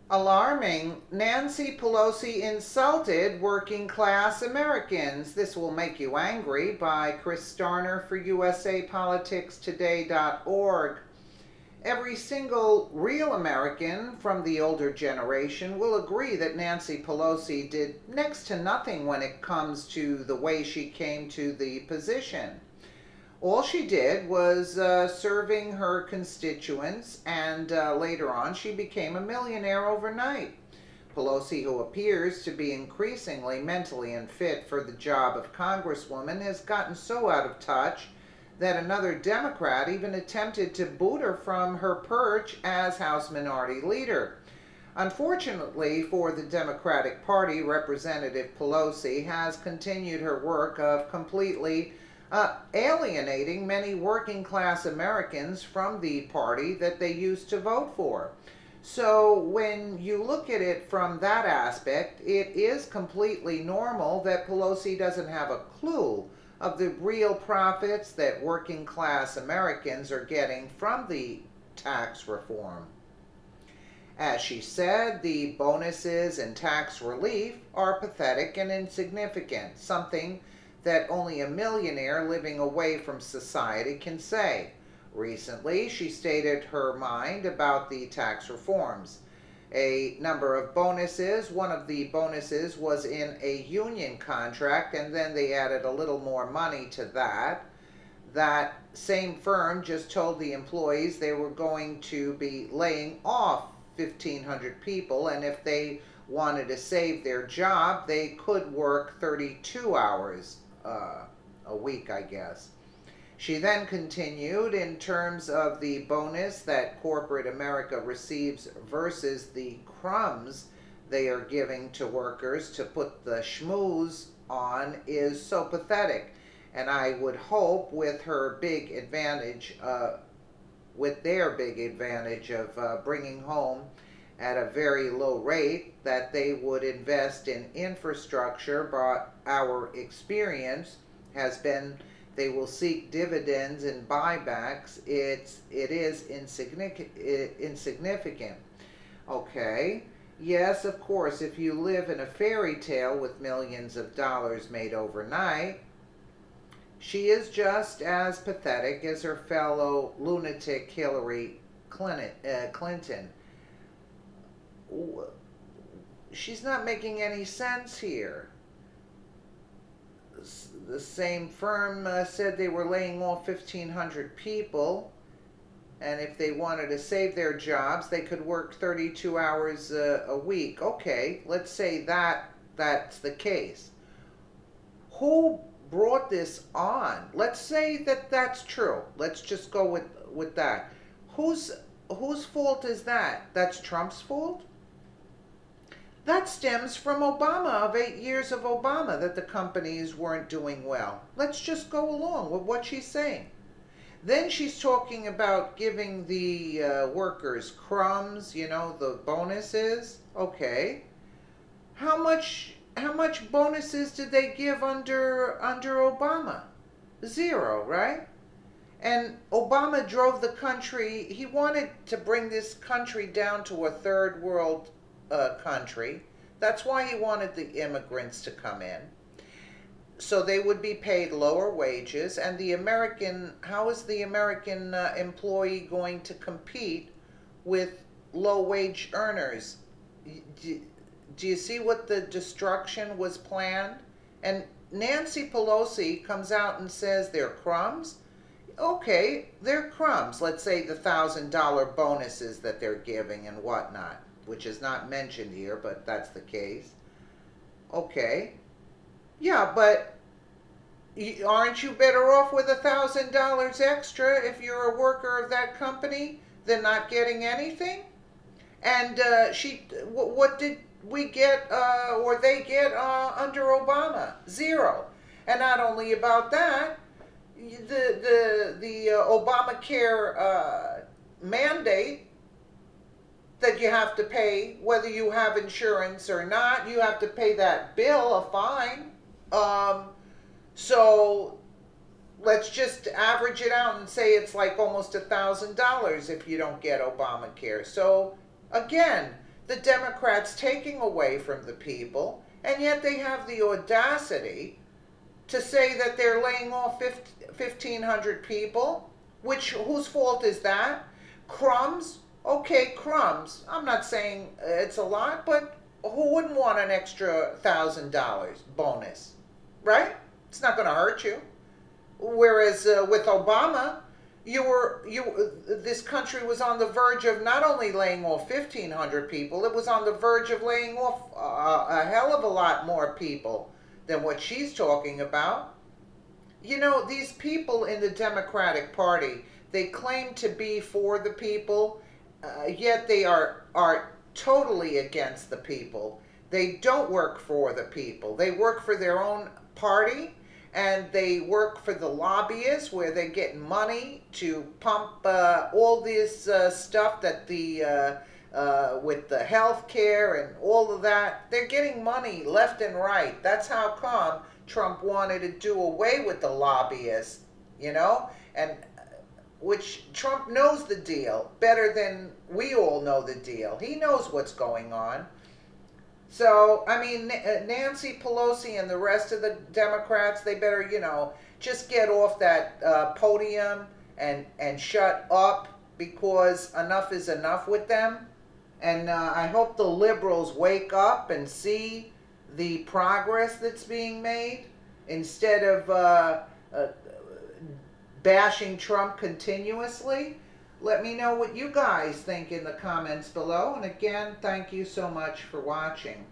Alarming. Nancy Pelosi insulted working class Americans. This will make you angry, by Chris Starner for USAPoliticsToday.org. Every single real American from the older generation will agree that Nancy Pelosi did next to nothing when it comes to the way she came to the position. All she did was serving her constituents, and later on she became a millionaire overnight. Pelosi, who appears to be increasingly mentally unfit for the job of Congresswoman, has gotten so out of touch that another Democrat even attempted to boot her from her perch as House Minority Leader. Unfortunately for the Democratic Party, Representative Pelosi has continued her work of completely alienating many working class Americans from the party that they used to vote for. So, when you look at it from that aspect, it is completely normal that Pelosi doesn't have a clue of the real profits that working class Americans are getting from the tax reform. As she said, the bonuses and tax relief are pathetic and insignificant, something that only a millionaire living away from society can say. Recently, she stated her mind about the tax reforms. A number of bonuses. One of the bonuses was in a union contract, and then they added a little more money to that. That same firm just told the employees they were going to be laying off 1,500 people, and if they wanted to save their job, they could work 32 hours a week, I guess. She then continued in terms of the bonus that corporate America receives versus the crumbs they are giving to workers to put the schmooze on is so pathetic. And I would hope with her big advantage, with their big advantage of bringing home at a very low rate, that they would invest in infrastructure. But our experience has been they will seek dividends and buybacks. It is insignificant. Okay. Yes, of course, if you live in a fairy tale with millions of dollars made overnight, she is just as pathetic as her fellow lunatic Hillary Clinton. She's not making any sense here. The same firm said they were laying off 1,500 people, and if they wanted to save their jobs, they could work 32 hours a week. Okay, let's say that's the case. Who brought this on? Let's say that that's true. Let's just go with that. Whose fault is that? That's Trump's fault? That stems from Obama, of 8 years of Obama, that the companies weren't doing well. Let's just go along with what she's saying. Then she's talking about giving the workers crumbs, the bonuses. Okay. How much bonuses did they give under Obama? Zero, right? And Obama drove the country, he wanted to bring this country down to a third world country. That's why he wanted the immigrants to come in. So they would be paid lower wages, and how is the American employee going to compete with low wage earners? Do you see what the destruction was planned? And Nancy Pelosi comes out and says they're crumbs. Okay, they're crumbs. Let's say the $1,000 bonuses that they're giving and whatnot, which is not mentioned here, but that's the case. Okay. Yeah, but aren't you better off with $1,000 extra if you're a worker of that company than not getting anything? And what did we get, or they get under Obama? Zero. And not only about that, the Obamacare mandate that you have to pay, whether you have insurance or not, you have to pay that bill, a fine. So let's just average it out and say it's like almost $1,000 if you don't get Obamacare. So again, the Democrats taking away from the people, and yet they have the audacity to say that they're laying off 1,500 people, which, whose fault is that? Crumbs? Okay, crumbs. I'm not saying it's a lot, but who wouldn't want an extra $1,000 bonus, right? It's not going to hurt you. Whereas with Obama, this country was on the verge of not only laying off 1,500 people, it was on the verge of laying off a hell of a lot more people than what she's talking about. You know, these people in the Democratic Party, they claim to be for the people, yet they are totally against the people. They don't work for the people. They work for their own party, and they work for the lobbyists, where they're getting money to pump all this stuff that with the health care and all of that. They're getting money left and right. That's how come Trump wanted to do away with the lobbyists, you know? And which Trump knows the deal better than we all know the deal. He knows what's going on. So, I mean, Nancy Pelosi and the rest of the Democrats, they better, just get off that podium and shut up, because enough is enough with them. And I hope the liberals wake up and see the progress that's being made, instead of bashing Trump continuously. Let me know what you guys think in the comments below. And again, thank you so much for watching.